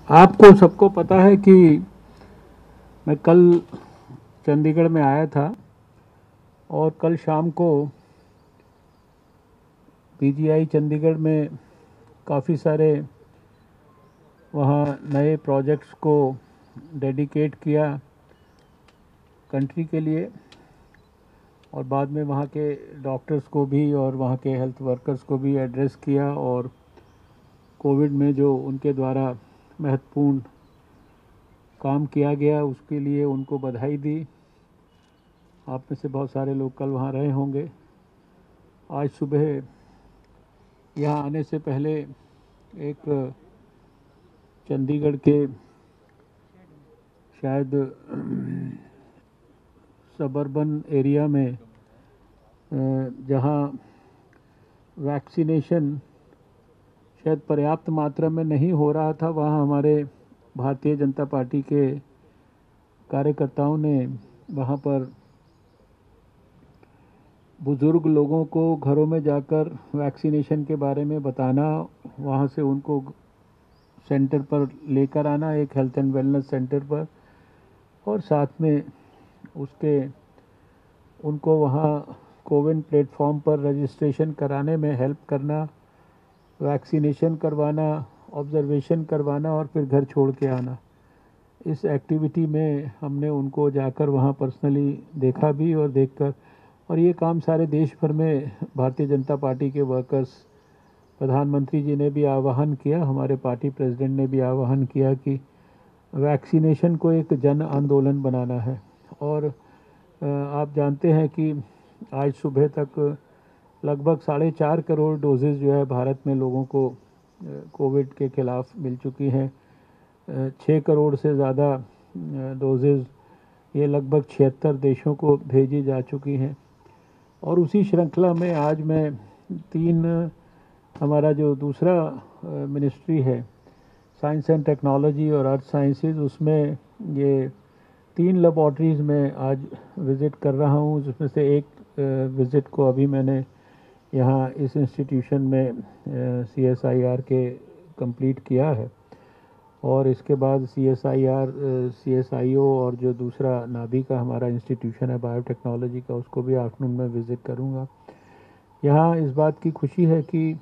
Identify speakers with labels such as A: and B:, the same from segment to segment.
A: आपको सबको पता है कि मैं कल चंडीगढ़ में आया था और कल शाम को पीजीआई चंडीगढ़ में काफ़ी सारे वहाँ नए प्रोजेक्ट्स को डेडिकेट किया कंट्री के लिए, और बाद में वहाँ के डॉक्टर्स को भी और वहाँ के हेल्थ वर्कर्स को भी एड्रेस किया, और कोविड में जो उनके द्वारा महत्वपूर्ण काम किया गया उसके लिए उनको बधाई दी। आप में से बहुत सारे लोग कल वहाँ रहे होंगे। आज सुबह यहाँ आने से पहले एक चंडीगढ़ के शायद सबर्बन एरिया में जहाँ वैक्सीनेशन शायद पर्याप्त मात्रा में नहीं हो रहा था, वहाँ हमारे भारतीय जनता पार्टी के कार्यकर्ताओं ने वहाँ पर बुज़ुर्ग लोगों को घरों में जाकर वैक्सीनेशन के बारे में बताना, वहाँ से उनको सेंटर पर लेकर आना, एक हेल्थ एंड वेलनेस सेंटर पर, और साथ में उसके उनको वहाँ कोविन प्लेटफॉर्म पर रजिस्ट्रेशन कराने में हेल्प करना, वैक्सीनेशन करवाना, ऑब्जर्वेशन करवाना और फिर घर छोड़ के आना। इस एक्टिविटी में हमने उनको जाकर वहाँ पर्सनली देखा भी और देखकर, और ये काम सारे देश भर में भारतीय जनता पार्टी के वर्कर्स, प्रधानमंत्री जी ने भी आह्वान किया, हमारे पार्टी प्रेसिडेंट ने भी आह्वान किया कि वैक्सीनेशन को एक जन आंदोलन बनाना है। और आप जानते हैं कि आज सुबह तक लगभग 4.5 करोड़ डोजेज़ जो है भारत में लोगों को कोविड के ख़िलाफ़ मिल चुकी हैं। 6 करोड़ से ज़्यादा डोजेज़ ये लगभग 76 देशों को भेजी जा चुकी हैं। और उसी श्रृंखला में आज मैं 3 हमारा जो दूसरा मिनिस्ट्री है साइंस एंड टेक्नोलॉजी और अर्थ साइंसेज, उसमें ये 3 लेबॉर्ट्रीज़ में आज विज़िट कर रहा हूँ, जिसमें से एक विज़िट को अभी मैंने यहाँ इस इंस्टीट्यूशन में CSIR के कंप्लीट किया है, और इसके बाद CSIR CSIO और जो दूसरा नाभि का हमारा इंस्टीट्यूशन है बायोटेक्नोलॉजी का, उसको भी आफ्टरनून में विज़िट करूँगा। यहाँ इस बात की खुशी है कि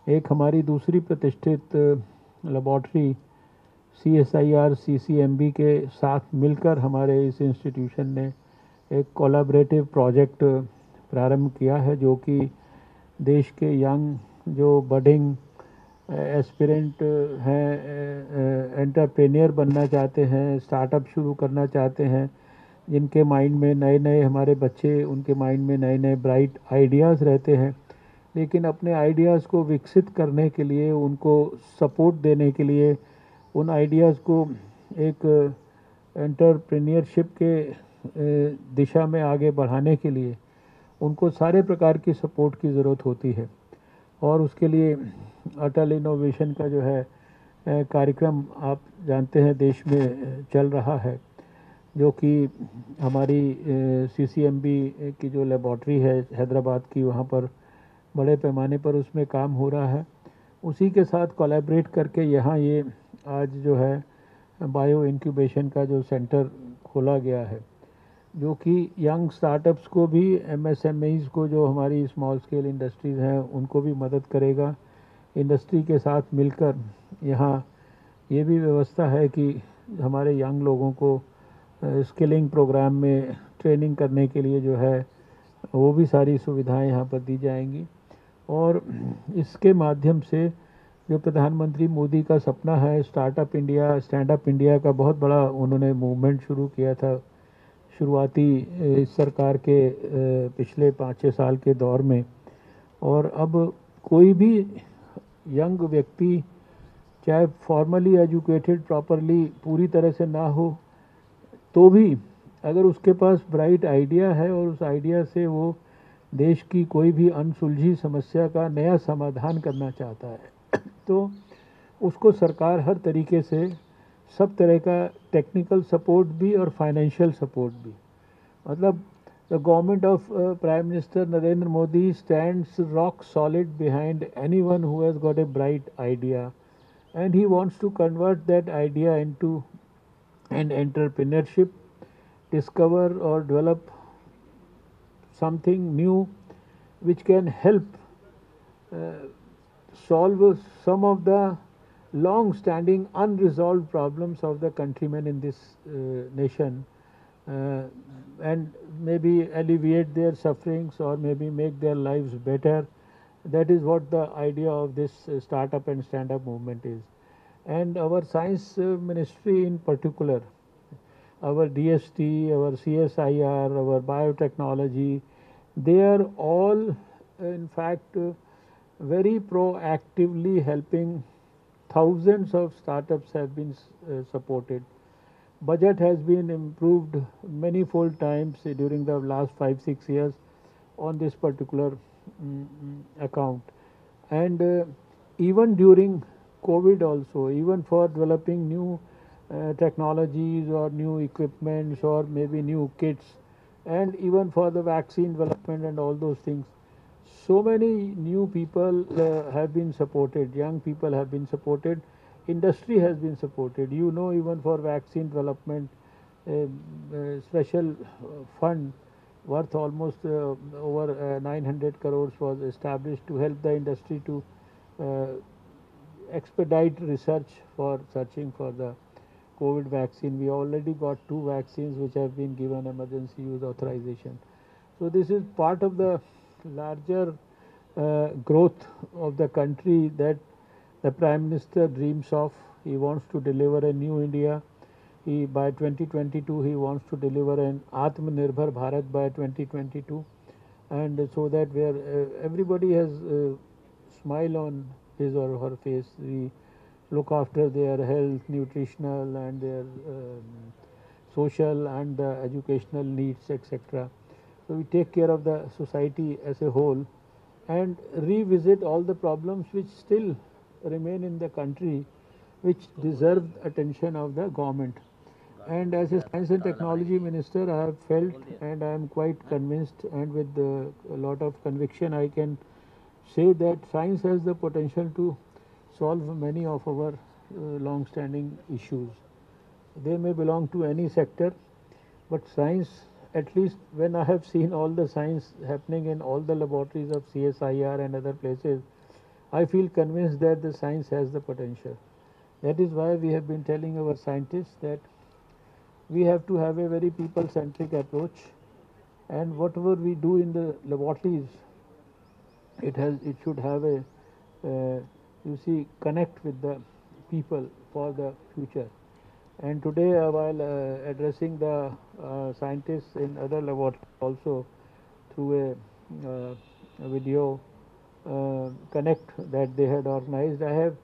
A: एक हमारी दूसरी प्रतिष्ठित लेबॉर्ट्री CSIR CCMB के साथ मिलकर हमारे इस इंस्टीट्यूशन ने एक कोलैबोरेटिव प्रोजेक्ट प्रारंभ किया है, जो कि देश के यंग जो बडिंग एस्पिरेंट हैं, एंटरप्रेन्योर बनना चाहते हैं, स्टार्टअप शुरू करना चाहते हैं, जिनके माइंड में नए नए, हमारे बच्चे, उनके माइंड में नए नए ब्राइट आइडियाज़ रहते हैं, लेकिन अपने आइडियाज़ को विकसित करने के लिए, उनको सपोर्ट देने के लिए, उन आइडियाज़ को एक एंटरप्रेन्योरशिप के दिशा में आगे बढ़ाने के लिए उनको सारे प्रकार की सपोर्ट की ज़रूरत होती है। और उसके लिए अटल इनोवेशन का जो है कार्यक्रम आप जानते हैं देश में चल रहा है, जो कि हमारी CCMB की जो लेबॉर्ट्री है हैदराबाद की, वहाँ पर बड़े पैमाने पर उसमें काम हो रहा है। उसी के साथ कोलैबोरेट करके यहाँ ये आज जो है बायो इंक्यूबेशन का जो सेंटर खोला गया है, जो कि यंग स्टार्टअप्स को भी, MSMEs को, जो हमारी स्मॉल स्केल इंडस्ट्रीज़ हैं, उनको भी मदद करेगा। इंडस्ट्री के साथ मिलकर यहाँ ये भी व्यवस्था है कि हमारे यंग लोगों को स्किलिंग प्रोग्राम में ट्रेनिंग करने के लिए जो है वो भी सारी सुविधाएं यहाँ पर दी जाएंगी। और इसके माध्यम से जो प्रधानमंत्री मोदी का सपना है startup India, stand up India का, बहुत बड़ा उन्होंने मूवमेंट शुरू किया था शुरुआती इस सरकार के पिछले 5-6 साल के दौर में। और अब कोई भी यंग व्यक्ति, चाहे फॉर्मली एजुकेटेड प्रॉपरली पूरी तरह से ना हो, तो भी अगर उसके पास ब्राइट आइडिया है और उस आइडिया से वो देश की कोई भी अनसुलझी समस्या का नया समाधान करना चाहता है, तो उसको सरकार हर तरीके से सब तरह का टेक्निकल सपोर्ट भी और फाइनेंशियल सपोर्ट भी, मतलब the government of prime minister Narendra Modi stands rock solid behind anyone who has got a bright idea and he wants to convert that idea into an entrepreneurship, discover or develop something new which can help uh, solve some of the long standing unresolved problems of the countrymen in this nation, uh, and maybe alleviate their sufferings or maybe make their lives better. That is what the idea of this startup and stand up movement is. And our science ministry in particular, our DST, our CSIR, our biotechnology, they are all, in fact, very proactively helping. Thousands of startups have been supported. Budget has been improved many fold times during the last 5 6 years on this particular account. And even during COVID also, even for developing new technologies or new equipments or maybe new kits, and even for the vaccine development and all those things, so many new people have been supported, young people have been supported, industry has been supported. You know, even for vaccine development, a special fund worth almost over 900 crores was established to help the industry to uh, expedite research for searching for the COVID vaccine. We already got two vaccines which have been given emergency use authorization. So this is part of the larger growth of the country that the Prime Minister dreams of. He wants to deliver a new India. By 2022 he wants to deliver an Atmanirbhar Bharat by 2022, and so that where everybody has smile on his or her face. We look after their health, nutritional, and their social and educational needs, etc. So we take care of the society as a whole and revisit all the problems which still remain in the country, which deserve attention of the government. And as a science and technology minister, I have felt and I am quite convinced, and with a lot of conviction, I can say that science has the potential to solve many of our long standing issues. They may belong to any sector, but science, at least when I have seen all the science happening in all the laboratories of CSIR and other places, I feel convinced that the science has the potential. That is why we have been telling our scientists that we have to have a very people centric approach, and whatever we do in the laboratories, it should have a you see, connect with the people for the future. And today, while addressing the scientists in other laboratories also through a video connect that they had organized, I have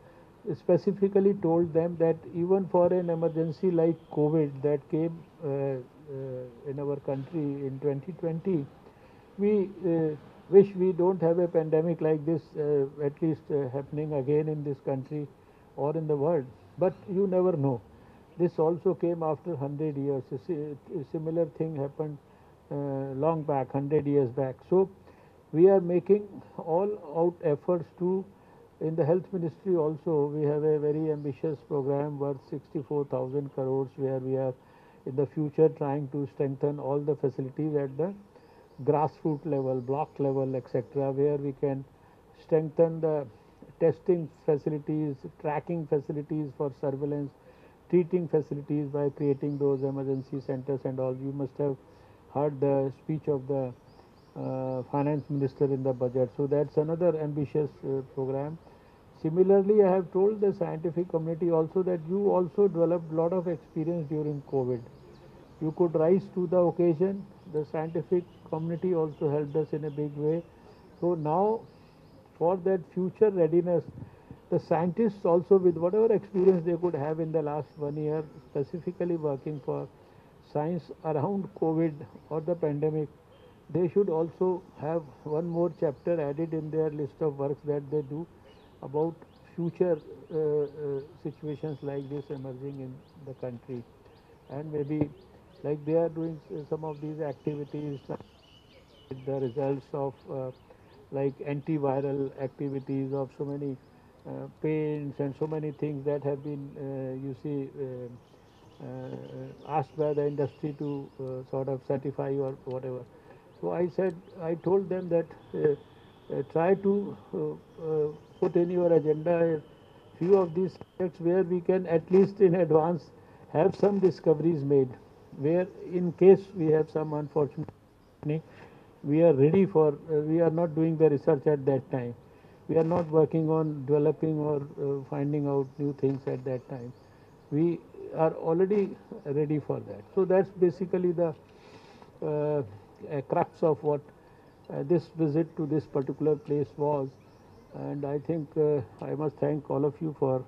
A: specifically told them that even for an emergency like COVID that came in our country in 2020, we wish we don't have a pandemic like this at least happening again in this country or in the world. But you never know. This also came after 100 years. A similar thing happened long back, 100 years back. So we are making all out efforts to, in the health ministry also, we have a very ambitious program worth 64,000 crores where we are in the future trying to strengthen all the facilities at the grassroots level, block level, etc., where we can strengthen the testing facilities, tracking facilities for surveillance, treating facilities by creating those emergency centers and all. You must have heard the speech of the finance minister in the budget. So that's another ambitious program. Similarly, I have told the scientific community also that you also developed a lot of experience during COVID. You could rise to the occasion. The scientific community also helped us in a big way. So now, for that future readiness, the scientists also, with whatever experience they could have in the last 1 year, specifically working for science around COVID or the pandemic, they should also have one more chapter added in their list of works that they do about future situations like this emerging in the country. And maybe like they are doing some of these activities, the results of like antiviral activities of so many paints and so many things that have been, asked by the industry to sort of certify or whatever. So I told them that try to put in your agenda a few of these subjects where we can at least in advance have some discoveries made, where in case we have some unfortunate, we are ready for, we are not doing the research at that time. We are not working on developing or finding out new things at that time. We are already ready for that. So that's basically the crux of what this visit to this particular place was. And I think I must thank all of you for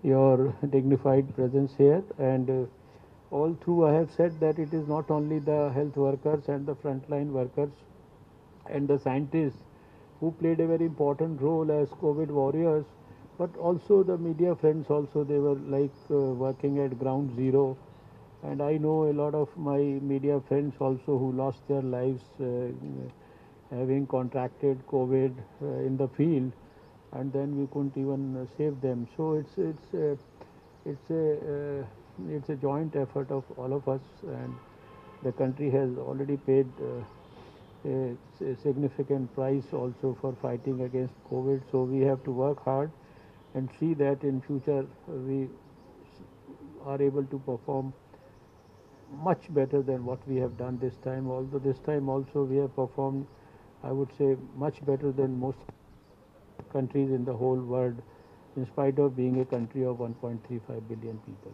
A: your dignified presence here. And all through I have said that it is not only the health workers and the frontline workers and the scientists who played a very important role as COVID warriors, but also the media friends also, they were like working at ground zero. And I know a lot of my media friends also who lost their lives having contracted COVID in the field, and then we couldn't even save them. So it's a it's a joint effort of all of us, and the country has already paid a significant price also for fighting against COVID. So we have to work hard and see that in future we are able to perform much better than what we have done this time. Although this time also we have performed, I would say, much better than most countries in the whole world, in spite of being a country of 1.35 billion people.